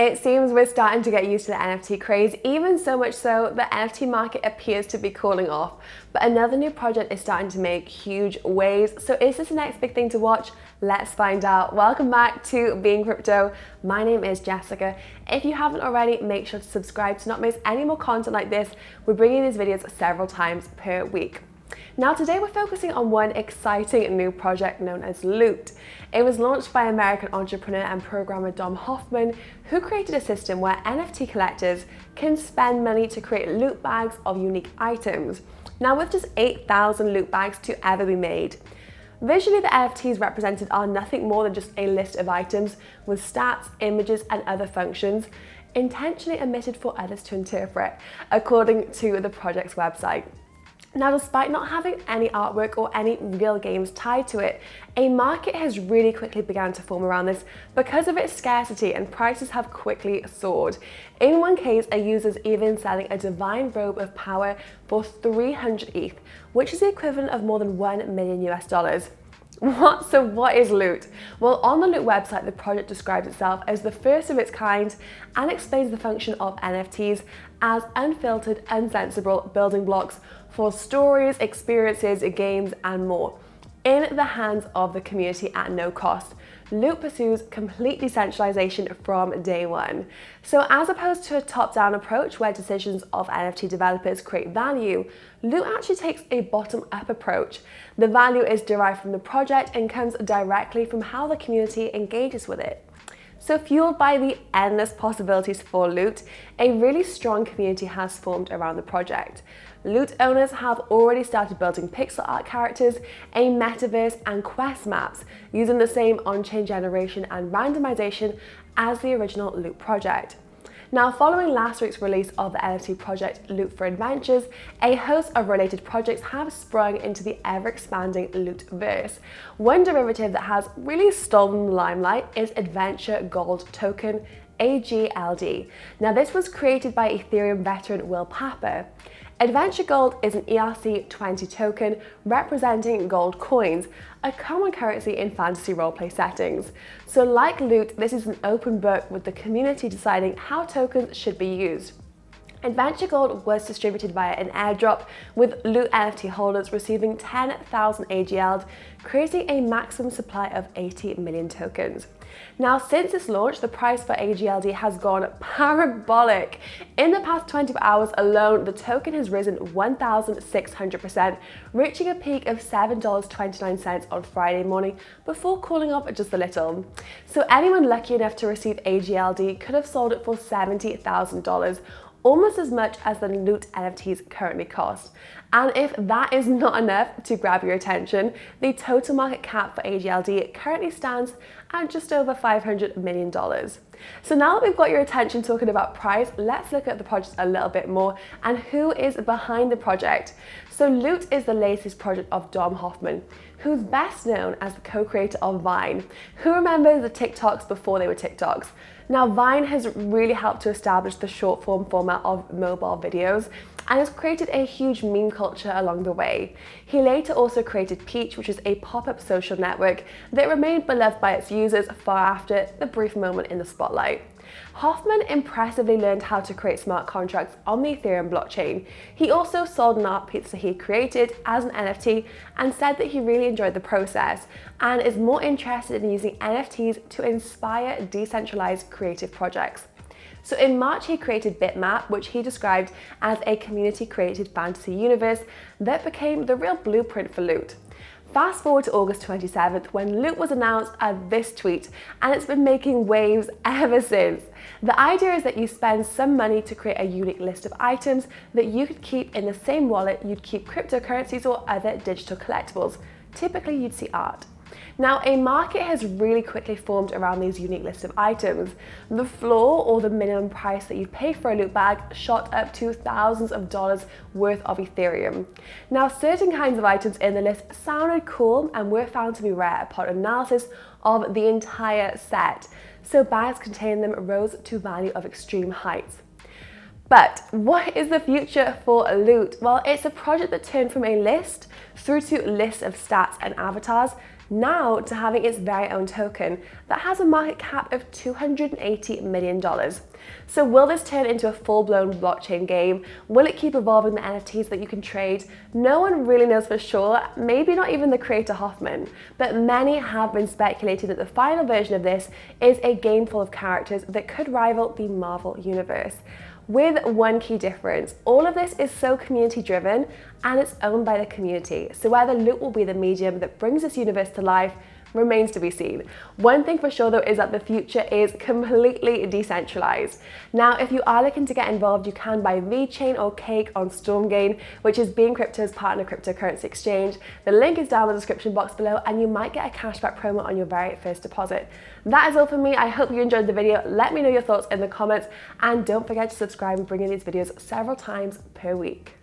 It seems we're starting to get used to the NFT craze, even so much so the NFT market appears to be cooling off. But another new project is starting to make huge waves. So is this the next big thing to watch? Let's find out. Welcome back to BeInCrypto. My name is Jessica. If you haven't already, make sure to subscribe to not miss any more content like this. We're bringing these videos several times per week. Now today we're focusing on one exciting new project known as Loot. It was launched by American entrepreneur and programmer Dom Hofmann, who created a system where NFT collectors can spend money to create loot bags of unique items. Now with just 8,000 loot bags to ever be made. Visually, the NFTs represented are nothing more than just a list of items with stats, images and other functions, intentionally omitted for others to interpret, according to the project's website. Now, despite not having any artwork or any real games tied to it, a market has really quickly begun to form around this because of its scarcity, and prices have quickly soared. In one case, a user's even selling a divine Robe of Power for 300 ETH, which is the equivalent of more than $1 million US. So what is Loot? Well, on the Loot website, the project describes itself as the first of its kind and explains the function of NFTs as unfiltered, uncensorable building blocks for stories, experiences, games, and more, in the hands of the community at no cost. Loot pursues complete decentralization from day one. So as opposed to a top-down approach where decisions of NFT developers create value, Loot actually takes a bottom-up approach. The value is derived from the project and comes directly from how the community engages with it. So fueled by the endless possibilities for Loot, a really strong community has formed around the project. Loot owners have already started building pixel art characters, a metaverse and quest maps using the same on-chain generation and randomization as the original Loot project. Now, following last week's release of the NFT project Loot for Adventures, a host of related projects have sprung into the ever-expanding Lootverse. One derivative that has really stolen the limelight is Adventure Gold Token, AGLD. Now, this was created by Ethereum veteran Will Papper. Adventure Gold is an ERC20 token representing gold coins, a common currency in fantasy roleplay settings. So like Loot, this is an open book with the community deciding how tokens should be used. Adventure Gold was distributed via an airdrop, with Loot NFT holders receiving 10,000 AGLD, creating a maximum supply of 80 million tokens. Now, since its launch, the price for AGLD has gone parabolic. In the past 24 hours alone, the token has risen 1,600%, reaching a peak of $7.29 on Friday morning before cooling off just a little. So anyone lucky enough to receive AGLD could have sold it for $70,000, almost as much as the Loot NFTs currently cost. And if that is not enough to grab your attention, the total market cap for AGLD currently stands at just over $500 million. So now that we've got your attention talking about price, let's look at the project a little bit more and who is behind the project. So Loot is the latest project of Dom Hofmann, who's best known as the co-creator of Vine. Who remembers the TikToks before they were TikToks? Now, Vine has really helped to establish the short form format of mobile videos and has created a huge meme culture along the way. He later also created Peach, which is a pop-up social network that remained beloved by its users far after the brief moment in the spotlight. Hofmann impressively learned how to create smart contracts on the Ethereum blockchain. He also sold an art piece that he created as an NFT and said that he really enjoyed the process and is more interested in using NFTs to inspire decentralized creative projects. So in March, he created Bitmap, which he described as a community-created fantasy universe that became the real blueprint for Loot. Fast forward to August 27th, when Loot was announced at this tweet, and it's been making waves ever since. The idea is that you spend some money to create a unique list of items that you could keep in the same wallet you'd keep cryptocurrencies or other digital collectibles. Typically, you'd see art. Now, a market has really quickly formed around these unique lists of items. The floor, or the minimum price that you pay for a loot bag, shot up to thousands of dollars worth of Ethereum. Now, certain kinds of items in the list sounded cool and were found to be rare upon analysis of the entire set. So bags containing them rose to value of extreme heights. But what is the future for Loot? Well, it's a project that turned from a list through to lists of stats and avatars now to having its very own token that has a market cap of $280 million. So will this turn into a full-blown blockchain game? Will it keep evolving the NFTs that you can trade? No one really knows for sure, maybe not even the creator Hofmann, but many have been speculating that the final version of this is a game full of characters that could rival the Marvel universe. With one key difference, all of this is so community driven and it's owned by the community. So whether loot will be the medium that brings this universe to life remains to be seen. One thing for sure though is that the future is completely decentralized. Now, if you are looking to get involved, you can buy VeChain or Cake on Stormgain, which is BeInCrypto's partner cryptocurrency exchange. The link is down in the description box below and you might get a cashback promo on your very first deposit. That is all for me. I hope you enjoyed the video. Let me know your thoughts in the comments and don't forget to subscribe. We're bringing these videos several times per week.